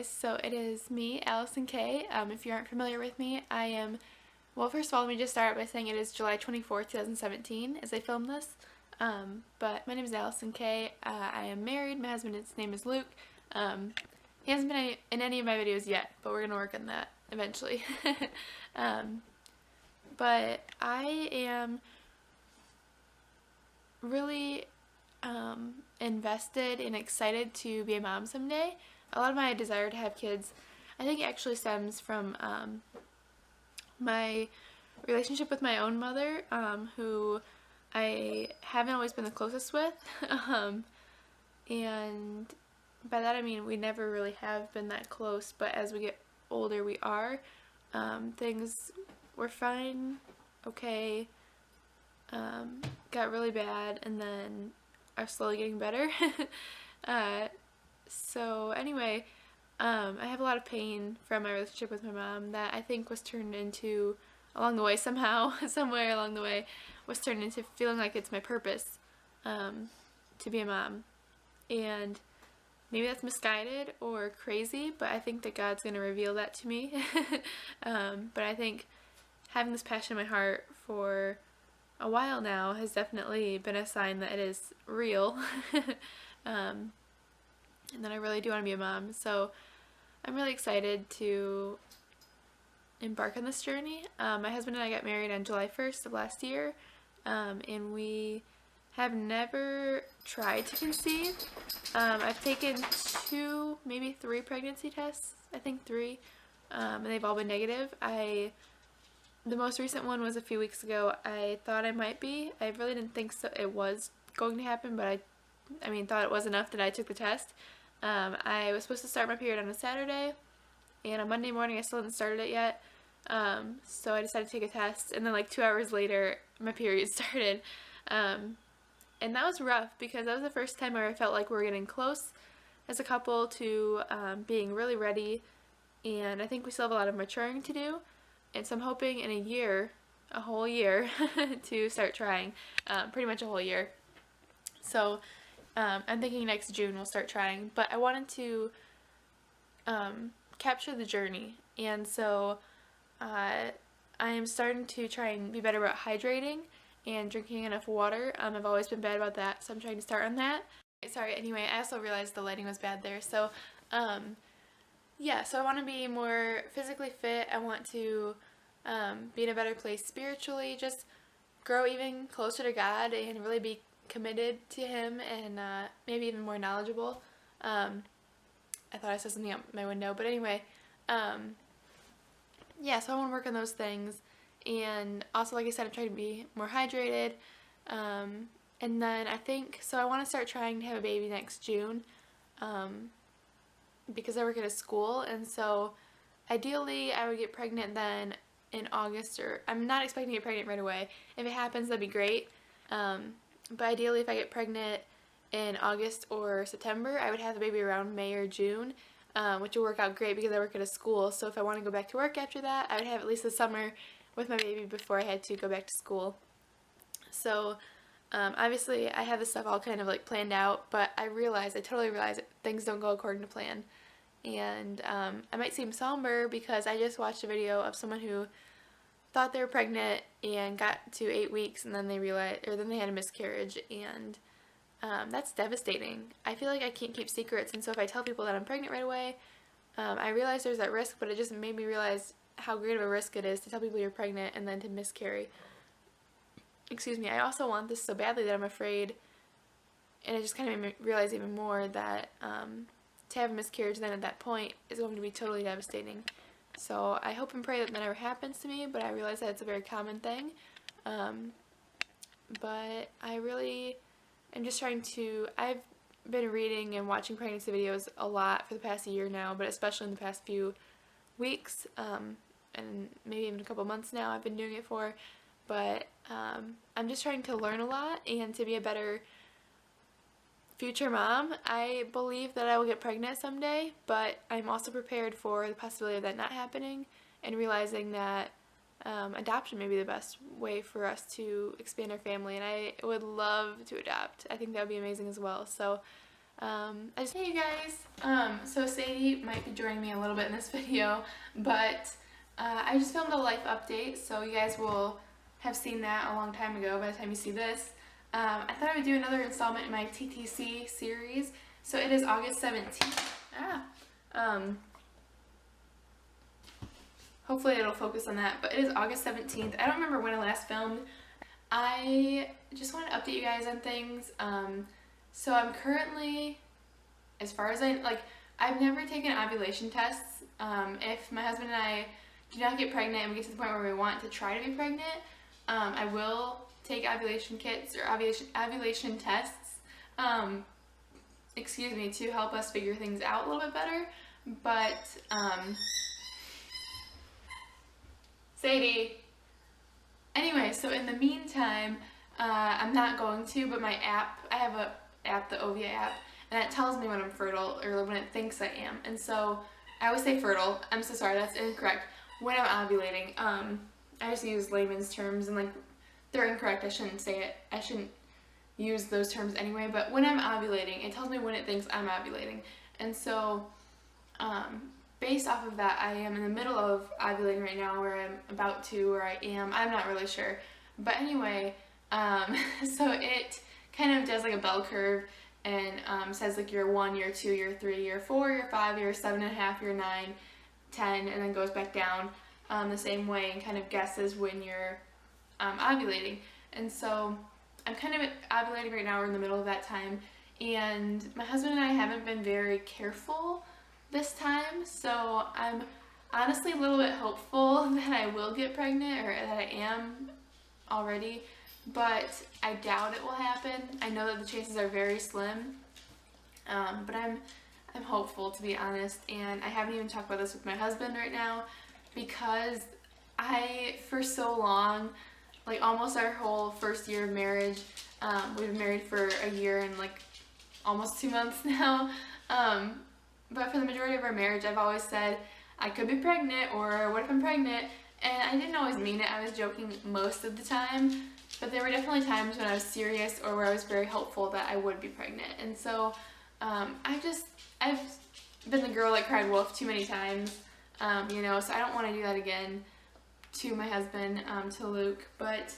guys, so it is me, AlisonKay. If you aren't familiar with me, I am, well, first of all, let me just start by saying it is July 24th, 2017 as I film this. But my name is AlisonKay. I am married. My husband's name is Luke. He hasn't been in any of my videos yet, but we're going to work on that eventually. But I am really invested and excited to be a mom someday. A lot of my desire to have kids, I think, actually stems from my relationship with my own mother, who I haven't always been the closest with. And by that I mean we never really have been that close, but as we get older we are. Things were fine, okay, got really bad, and then are slowly getting better. So anyway, I have a lot of pain from my relationship with my mom that I think was turned into, along the way somehow, somewhere along the way, was turned into feeling like it's my purpose to be a mom. And maybe that's misguided or crazy, but I think that God's going to reveal that to me. But I think having this passion in my heart for a while now has definitely been a sign that it is real. And that I really do want to be a mom. So I'm really excited to embark on this journey. My husband and I got married on July 1st of last year, and we have never tried to conceive. I've taken 2, maybe 3 pregnancy tests, I think 3, and they've all been negative. The most recent one was a few weeks ago. I thought I might be. I really didn't think so it was going to happen, but I mean, thought it was enough that I took the test. I was supposed to start my period on a Saturday, and on Monday morning I still hadn't started it yet. So I decided to take a test, and then like 2 hours later my period started. And that was rough because that was the first time where I felt like we were getting close as a couple to being really ready, and I think we still have a lot of maturing to do. And so I'm hoping in a whole year, to start trying, pretty much a whole year. So I'm thinking next June we'll start trying, but I wanted to capture the journey, and so I am starting to try and be better about hydrating and drinking enough water. I've always been bad about that, so I'm trying to start on that. Sorry, anyway, I also realized the lighting was bad there, so yeah, so I want to be more physically fit. I want to be in a better place spiritually, just grow even closer to God and really be committed to Him, and maybe even more knowledgeable. I thought I saw something out my window, but anyway, yeah, so I want to work on those things, and also, like I said, I'm trying to be more hydrated, and then I think, so I want to start trying to have a baby next June, because I work at a school, and so ideally I would get pregnant then in August, or I'm not expecting to get pregnant right away. If it happens, that'd be great. But ideally, if I get pregnant in August or September, I would have the baby around May or June, which would work out great because I work at a school. So if I want to go back to work after that, I would have at least the summer with my baby before I had to go back to school. So obviously I have this stuff all kind of like planned out, but I totally realize that things don't go according to plan. And I might seem somber because I just watched a video of someone who thought they were pregnant and got to 8 weeks, and then they realized, or then they had a miscarriage, and that's devastating. I feel like I can't keep secrets, and so if I tell people that I'm pregnant right away, I realize there's that risk, but it just made me realize how great of a risk it is to tell people you're pregnant and then to miscarry. Excuse me. I also want this so badly that I'm afraid, and it just kind of made me realize even more that to have a miscarriage then at that point is going to be totally devastating. So I hope and pray that never happens to me, but I realize that it's a very common thing. But I really am just trying to, I've been reading and watching pregnancy videos a lot for the past year now, but especially in the past few weeks, and maybe even a couple months now I've been doing it for. But I'm just trying to learn a lot and to be a better future mom. I believe that I will get pregnant someday, but I'm also prepared for the possibility of that not happening, and realizing that adoption may be the best way for us to expand our family, and I would love to adopt. I think that would be amazing as well. So Hey you guys, so Sadie might be joining me a little bit in this video, but I just filmed a life update, so you guys will have seen that a long time ago by the time you see this. I thought I would do another installment in my TTC series, so it is August 17th. Hopefully it'll focus on that, but it is August 17th. I don't remember when I last filmed. I just want to update you guys on things. So I'm currently, as far as I've never taken ovulation tests. If my husband and I do not get pregnant and we get to the point where we want to try to be pregnant, I will take ovulation kits or ovulation tests, to help us figure things out a little bit better. But, Sadie. Anyway, so in the meantime, I'm not going to, but my app, I have a app, the Ovia app, and it tells me when I'm fertile, or when it thinks I am. And so I always say fertile. I'm so sorry, that's incorrect. When I'm ovulating, I just use layman's terms, and they're incorrect. I shouldn't say it. I shouldn't use those terms anyway. But when I'm ovulating, it tells me when it thinks I'm ovulating. And so, based off of that, I am in the middle of ovulating right now, where I'm about to, or I am. I'm not really sure. But anyway, so it kind of does like a bell curve, and says year 1, year 2, year 3, year 4, year 5, year 7.5, year 9, 10, and then goes back down the same way, and kind of guesses when you're ovulating. And so I'm kind of ovulating right now. We're in the middle of that time, and my husband and I haven't been very careful this time, so I'm honestly a little bit hopeful that I will get pregnant, or that I am already, but I doubt it will happen. I know that the chances are very slim, but I'm hopeful, to be honest. And I haven't even talked about this with my husband right now, because for so long, almost our whole first year of marriage, we've been married for a year and almost 2 months now, but for the majority of our marriage, I've always said I could be pregnant, or what if I'm pregnant, and I didn't always mean it. I was joking most of the time, but there were definitely times when I was serious, or where I was very hopeful that I would be pregnant. And so I've been the girl that cried wolf too many times, so I don't want to do that again to my husband, to Luke, but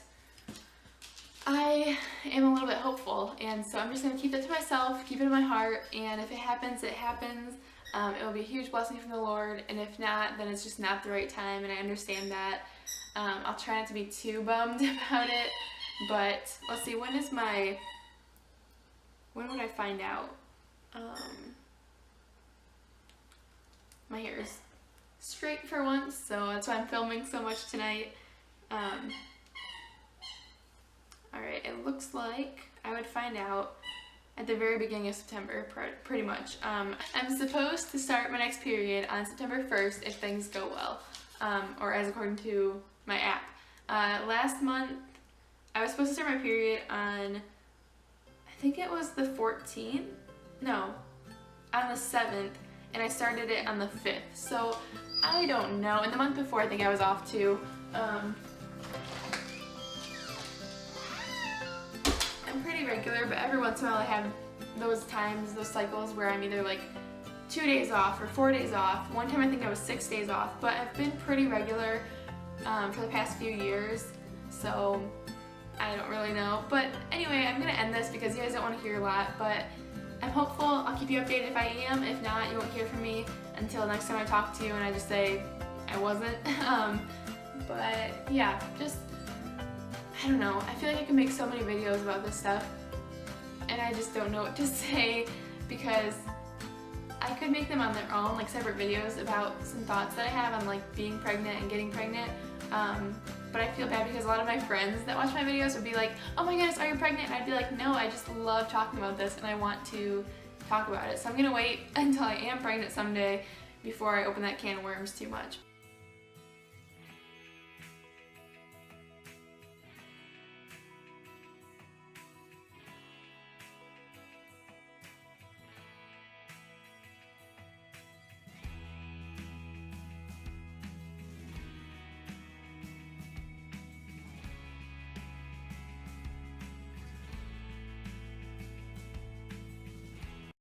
I am a little bit hopeful, and so I'm just going to keep that to myself, keep it in my heart, and if it happens, it happens. It will be a huge blessing from the Lord, and if not, then it's just not the right time, and I understand that. I'll try not to be too bummed about it, but let's see, when would I find out? My hair is straight for once, so that's why I'm filming so much tonight. Alright, it looks like I would find out at the very beginning of September, pretty much. I'm supposed to start my next period on September 1st if things go well, or as according to my app. Last month, I was supposed to start my period on, I think it was the 14th? No, on the 7th, and I started it on the 5th. So, I don't know. And the month before, I think I was off too. I'm pretty regular, but every once in a while I have those times, those cycles where I'm either 2 days off or 4 days off. One time I think I was 6 days off, but I've been pretty regular for the past few years, so I don't really know. But anyway, I'm going to end this because you guys don't want to hear a lot, but I'm hopeful. I'll keep you updated if I am. If not, you won't hear from me until next time I talk to you and I just say I wasn't. But yeah, I don't know. I feel like I can make so many videos about this stuff, and I just don't know what to say, because I could make them on their own, separate videos about some thoughts that I have on being pregnant and getting pregnant. But I feel bad because a lot of my friends that watch my videos would be like, oh my goodness, are you pregnant? And I'd be like, no, I just love talking about this and I want to talk about it. So I'm gonna wait until I am pregnant someday before I open that can of worms too much.